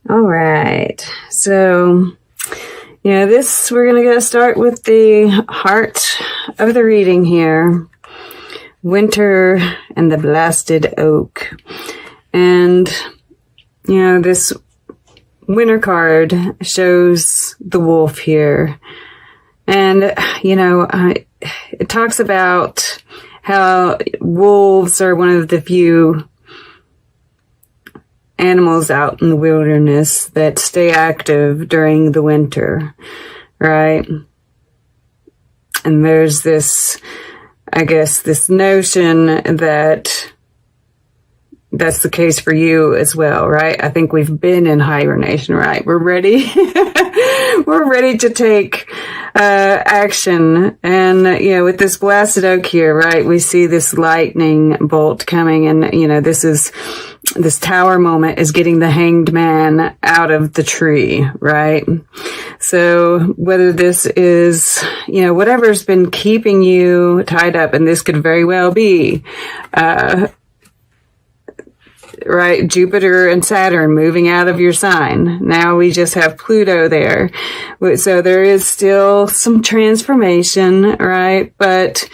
All right. So, we're going to go start with the heart of the reading here. Winter and the Blasted Oak. And, this winter card shows the wolf here. And, it talks about how wolves are one of the few animals out in the wilderness that stay active during the winter, right? And there's this notion that that's the case for you as well, right? I think we've been in hibernation, right? We're ready. We're ready to take action. And, with this blasted oak here, right, we see this lightning bolt coming, and, this tower moment is getting the hanged man out of the tree, right? So whether this is, whatever's been keeping you tied up, and this could very well be, right, Jupiter and Saturn moving out of your sign. Now we just have Pluto there. So there is still some transformation, right? But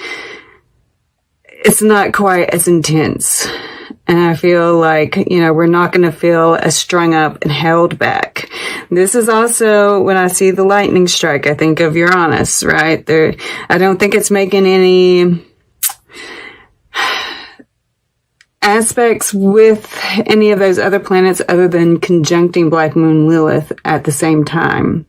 it's not quite as intense. And I feel like, we're not going to feel as strung up and held back. This is also when I see the lightning strike, I think of Uranus, right? I don't think it's making any aspects with any of those other planets other than conjuncting Black Moon Lilith at the same time.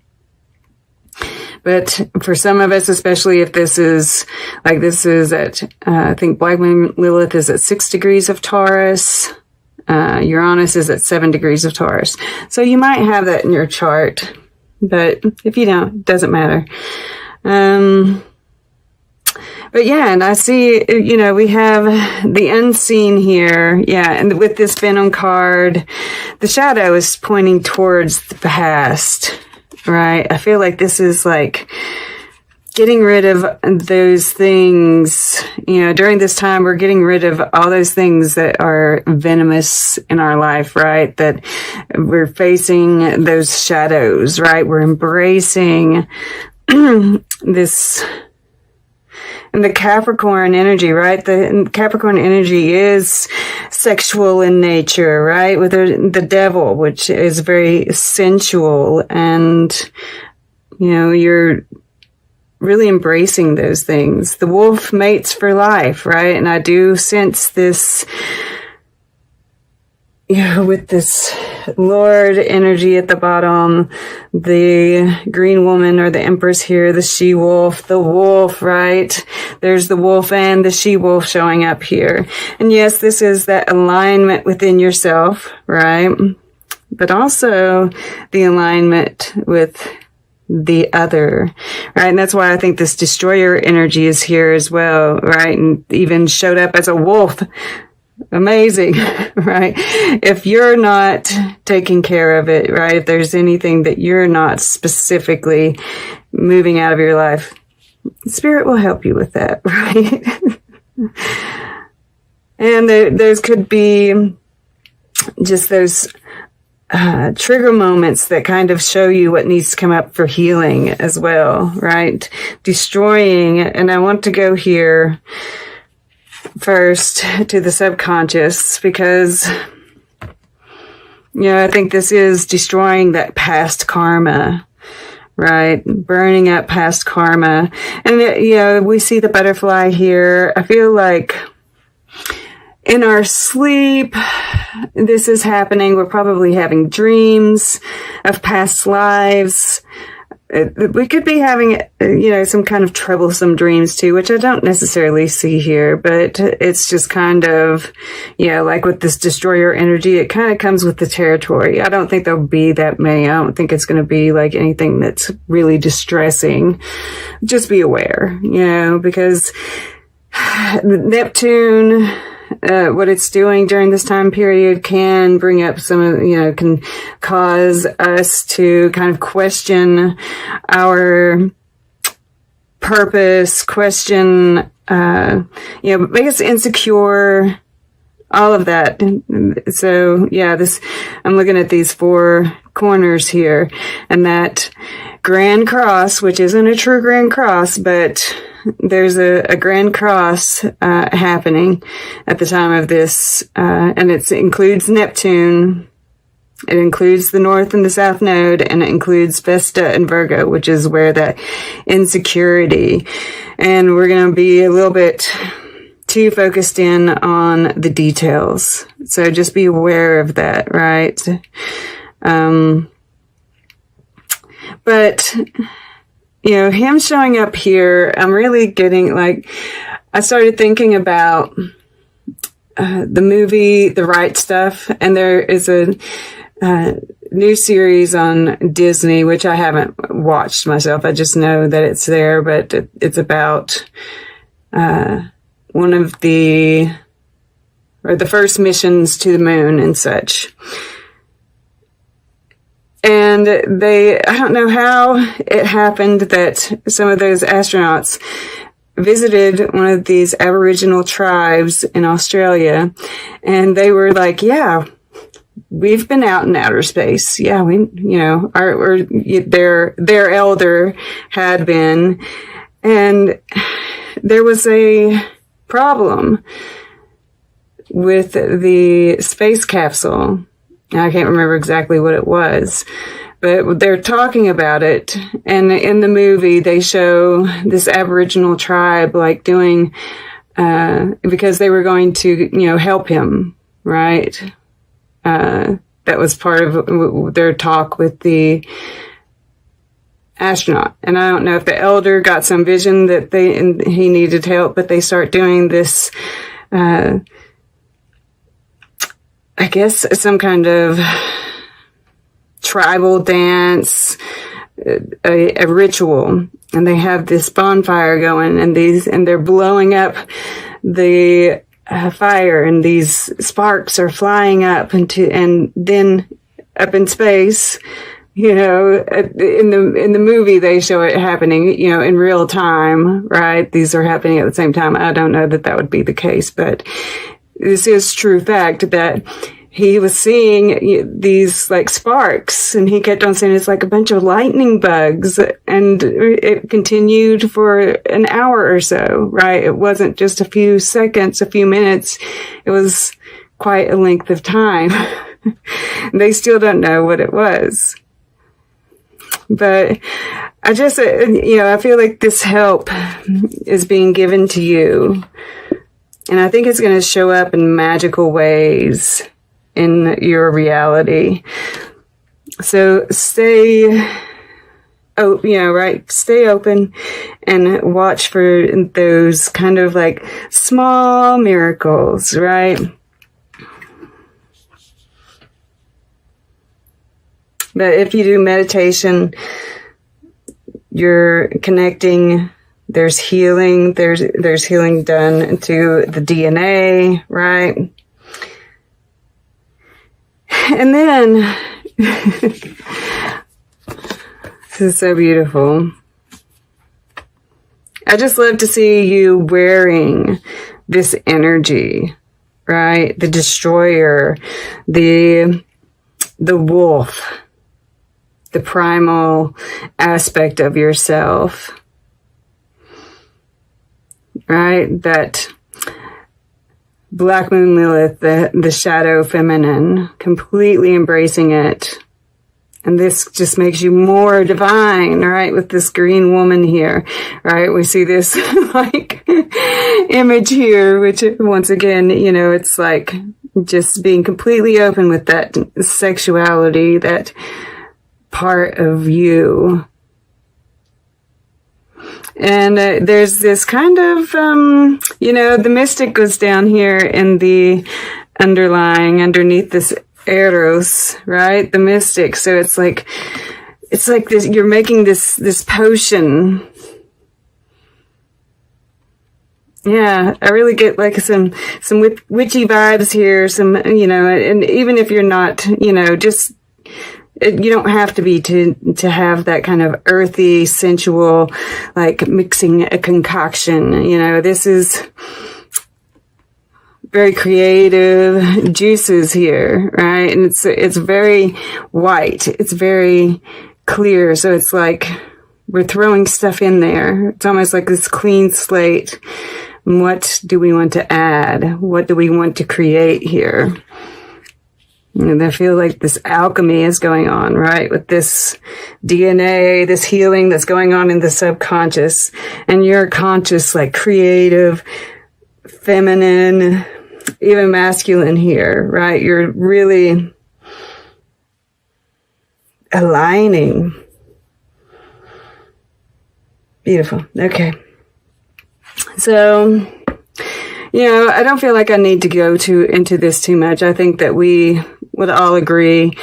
But for some of us, especially if this is at, I think Black Moon Lilith is at 6 degrees of Taurus. Uranus is at 7 degrees of Taurus. So you might have that in your chart, but if you don't, it doesn't matter. But yeah, and I see, we have the unseen here. Yeah, and with this Venom card, the shadow is pointing towards the past, right? I feel like this is like getting rid of those things. During this time, we're getting rid of all those things that are venomous in our life, right? That we're facing those shadows, right? We're embracing this. And the Capricorn energy, right? The Capricorn energy is sexual in nature, right? With the devil, which is very sensual. And, you're really embracing those things. The wolf mates for life, right? And I do sense this, with this Lord energy at the bottom, the green woman or the empress here, the she-wolf, the wolf, right? There's the wolf and the she-wolf showing up here. And yes, this is that alignment within yourself, right? But also the alignment with the other, right? And that's why I think this destroyer energy is here as well, right? And even showed up as a wolf. Amazing, right? If you're not taking care of it, right? If there's anything that you're not specifically moving out of your life, Spirit will help you with that, right? And those could be just those trigger moments that kind of show you what needs to come up for healing as well, right? Destroying, and I want to go here first to the subconscious because, I think this is destroying that past karma, right? Burning up past karma. And, we see the butterfly here. I feel like in our sleep, this is happening. We're probably having dreams of past lives. We could be having, some kind of troublesome dreams too, which I don't necessarily see here, but it's just kind of, like with this destroyer energy, it kind of comes with the territory. I don't think there'll be that many. I don't think it's going to be like anything that's really distressing. Just be aware, because Neptune, what it's doing during this time period can bring up can cause us to kind of question our purpose, question, make us insecure, all of that. So yeah, I'm looking at these 4 corners here. And that Grand Cross, which isn't a true Grand Cross, but there's a Grand Cross happening at the time of this, and it includes Neptune. It includes the North and the South Node, and it includes Vesta and Virgo, which is where that insecurity. And we're going to be a little bit too focused in on the details. So just be aware of that, right? But, you know, him showing up here, I'm really getting, like, I started thinking about the movie, The Right Stuff, and there is a new series on Disney, which I haven't watched myself. I just know that it's there, but it's about one of the first missions to the moon and such. And I don't know how it happened that some of those astronauts visited one of these Aboriginal tribes in Australia, and they were like, yeah, we've been out in outer space. Yeah, their elder had been, and there was a problem with the space capsule. I can't remember exactly what it was, but they're talking about it. And in the movie, they show this Aboriginal tribe, like, doing, because they were going to, help him, right? That was part of their talk with the astronaut. And I don't know if the elder got some vision that he needed help, but they start doing this, I guess some kind of tribal dance, a ritual, and they have this bonfire going, and they're blowing up the fire, and these sparks are flying up and then up in space. In the movie they show it happening, in real time, right? These are happening at the same time. I don't know that would be the case, but this is true fact that he was seeing these, like, sparks, and he kept on saying it's like a bunch of lightning bugs, and it continued for an hour or so, right? It wasn't just a few seconds, a few minutes. It was quite a length of time. They still don't know what it was. But I just, I feel like this help is being given to you. And I think it's going to show up in magical ways in your reality. So stay open and watch for those kind of, like, small miracles, right? But if you do meditation, you're connecting. There's healing. There's healing done to the DNA, right? And then, this is so beautiful. I just love to see you wearing this energy, right? The destroyer, the wolf, the primal aspect of yourself, right? That Black Moon Lilith, the shadow feminine, completely embracing it. And this just makes you more divine, right? With this green woman here, right? We see this, like, image here, which, once again, it's like just being completely open with that sexuality, that part of you. And there's this kind of, the mystic goes down here in the underneath this Eros, right? The mystic. So it's like this, you're making this potion. Yeah, I really get, like, some witchy vibes here, and even if you're not, just, you don't have to be to have that kind of earthy, sensual, like, mixing a concoction. This is very creative juices here, right? And it's very white. It's very clear. So it's like we're throwing stuff in there. It's almost like this clean slate. What do we want to add? What do we want to create here? And I feel like this alchemy is going on, right? With this DNA, this healing that's going on in the subconscious, and your conscious, like creative, feminine, even masculine here, right? You're really aligning. Beautiful. Okay. So, I don't feel like I need to go into this too much. I think that we would all agree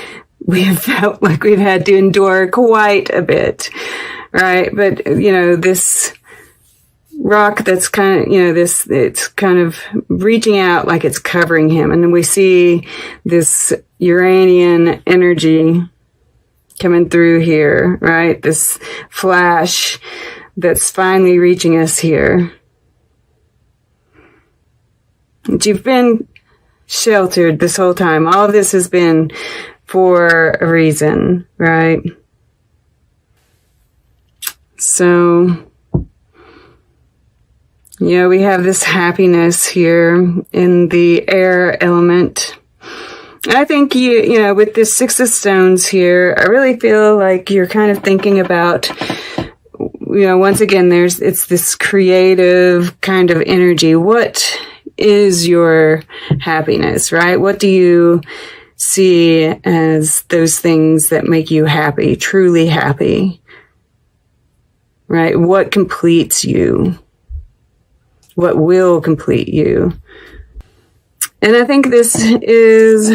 we have felt like we've had to endure quite a bit, right? But, this rock that's kind of, it's kind of reaching out like it's covering him. And then we see this Uranian energy coming through here, right? This flash that's finally reaching us here. And you've been sheltered this whole time. All of this has been for a reason, right? So, we have this happiness here in the air element. I think with this Six of Stones here, I really feel like you're kind of thinking about, once again, it's this creative kind of energy. What is your happiness, right? What do you see as those things that make you happy, truly happy, right? What completes you? What will complete you? And I think this is,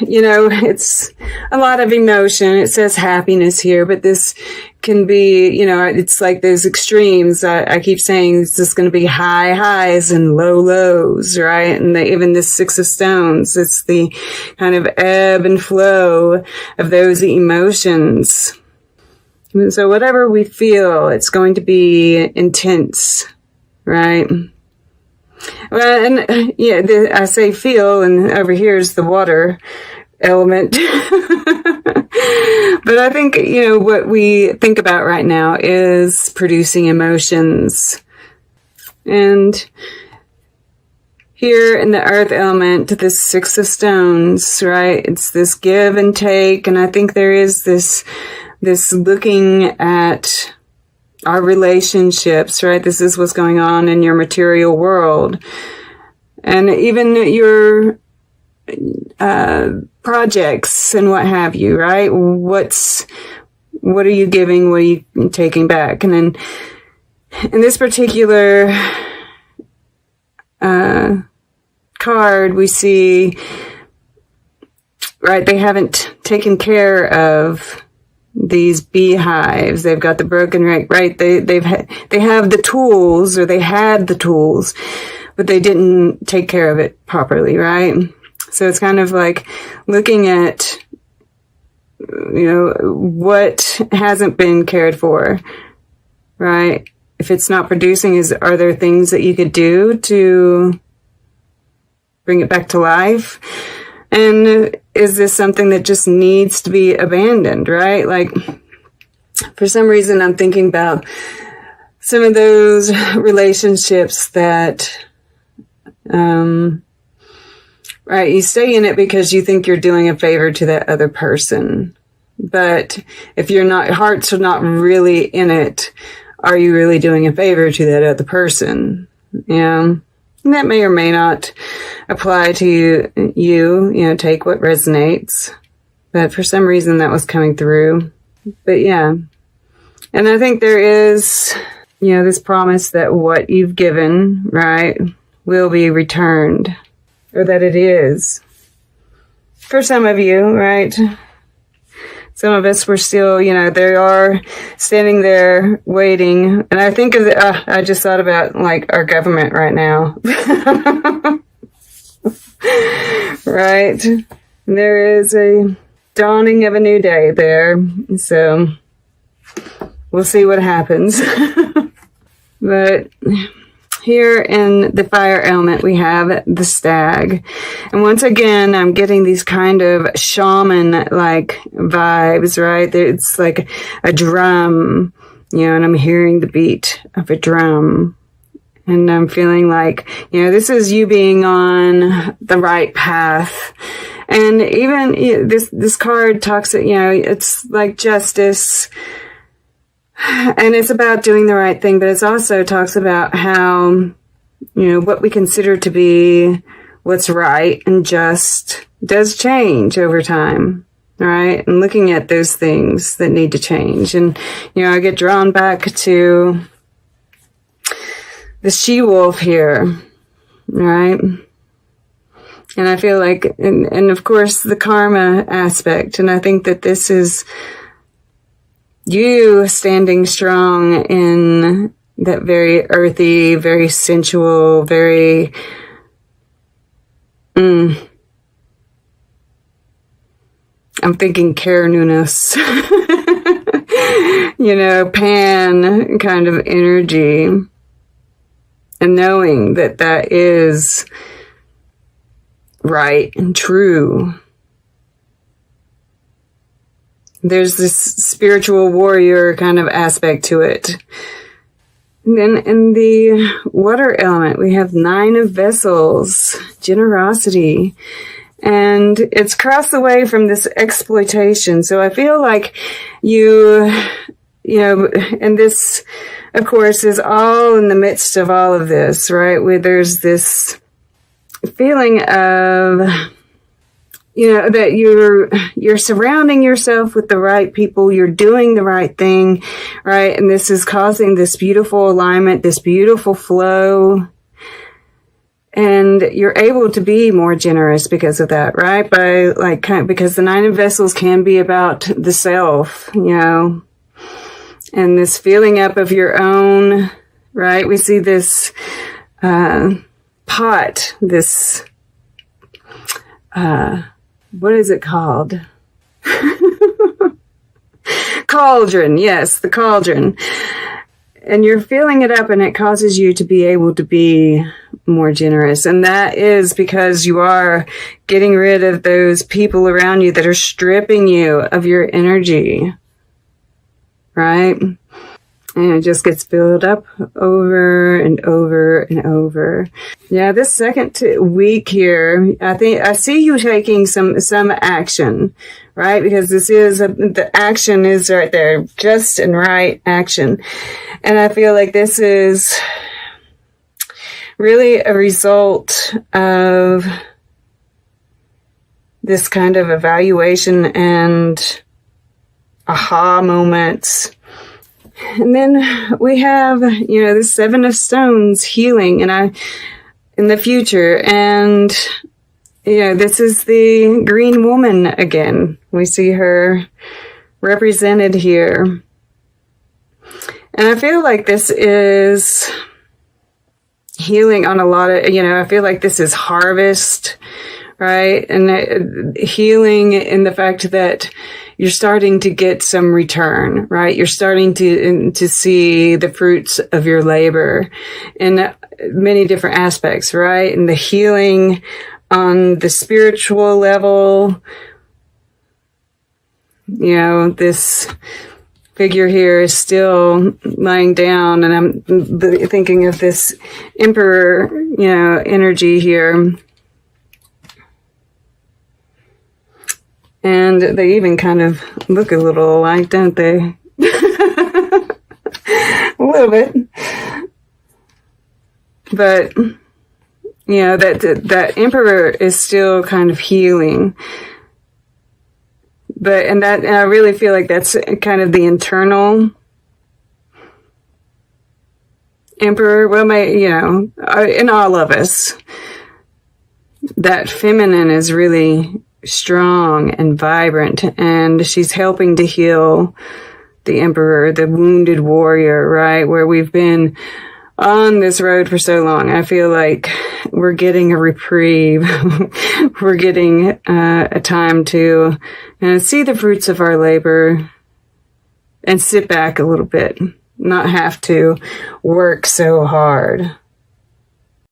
it's a lot of emotion. It says happiness here, but this can be, it's like those extremes. I keep saying it's just going to be high highs and low lows, right? And even this Six of Stones, it's the kind of ebb and flow of those emotions. So whatever we feel, it's going to be intense, right? Well, and I say feel, and over here is the water element. But I think, what we think about right now is producing emotions. And here in the earth element, this Six of Stones, right? It's this give and take. And I think there is this looking at our relationships, right? This is what's going on in your material world. And even your projects and what have you, right? What are you giving? What are you taking back? And then in this particular card, we see, right, they haven't taken care of these beehives. They've got the broken right. They have the tools, or they had the tools, but they didn't take care of it properly, right? So it's kind of like looking at, what hasn't been cared for, right? If it's not producing, are there things that you could do to bring it back to life? And is this something that just needs to be abandoned, right? Like, for some reason, I'm thinking about some of those relationships that, right, you stay in it because you think you're doing a favor to that other person. But if hearts are not really in it, are you really doing a favor to that other person? Yeah. And that may or may not apply to you, take what resonates. But for some reason that was coming through. But yeah. And I think there is, this promise that what you've given, right, will be returned. Or that it is. For some of you, right? Some of us were still, they are standing there waiting. And I think I just thought about like our government right now. Right? There is a dawning of a new day there. So we'll see what happens. But Here in the fire element, we have the stag. And once again, I'm getting these kind of shaman-like vibes, right? It's like a drum, and I'm hearing the beat of a drum. And I'm feeling like, this is you being on the right path. And even this card talks, it's like justice. And it's about doing the right thing, but it also talks about how, what we consider to be what's right and just does change over time, right? And looking at those things that need to change. And, I get drawn back to the she-wolf here, right? And I feel like, and of course, the karma aspect. And I think that this is you standing strong in that very earthy, very sensual, very, I'm thinking Cara Nunes, pan kind of energy, and knowing that that is right and true. There's this spiritual warrior kind of aspect to it. And then in the water element, we have 9 of vessels, generosity. And it's crossed away from this exploitation. So I feel like and this, of course, is all in the midst of all of this, right? Where there's this feeling of, that you're surrounding yourself with the right people, you're doing the right thing, right? And this is causing this beautiful alignment, this beautiful flow. And you're able to be more generous because of that, right? Because the 9 of vessels can be about the self, and this feeling up of your own, right? We see this, pot, this, what is it called? Cauldron. Yes, the cauldron. And you're filling it up, and it causes you to be able to be more generous. And that is because you are getting rid of those people around you that are stripping you of your energy. Right? And it just gets filled up over and over and over. Yeah, this second week here, I see you taking some action, right? Because this is, the action is right there, just and right action. And I feel like this is really a result of this kind of evaluation and aha moments. And then we have, the 7 of stones, healing, and in the future. And, this is the green woman again. We see her represented here. And I feel like this is healing on a lot of, I feel like this is harvest, right? And healing in the fact that you're starting to get some return, right? You're starting to see the fruits of your labor in many different aspects, right? And the healing on the spiritual level, this figure here is still lying down, and I'm thinking of this emperor, energy here. And they even kind of look a little alike, don't they? A little bit. But, that emperor is still kind of healing. And I really feel like that's kind of the internal emperor. Well, in all of us, that feminine is really strong and vibrant, and she's helping to heal the emperor, the wounded warrior, right? Where we've been on this road for so long. I feel like we're getting a reprieve. We're getting a time to see the fruits of our labor and sit back a little bit, not have to work so hard.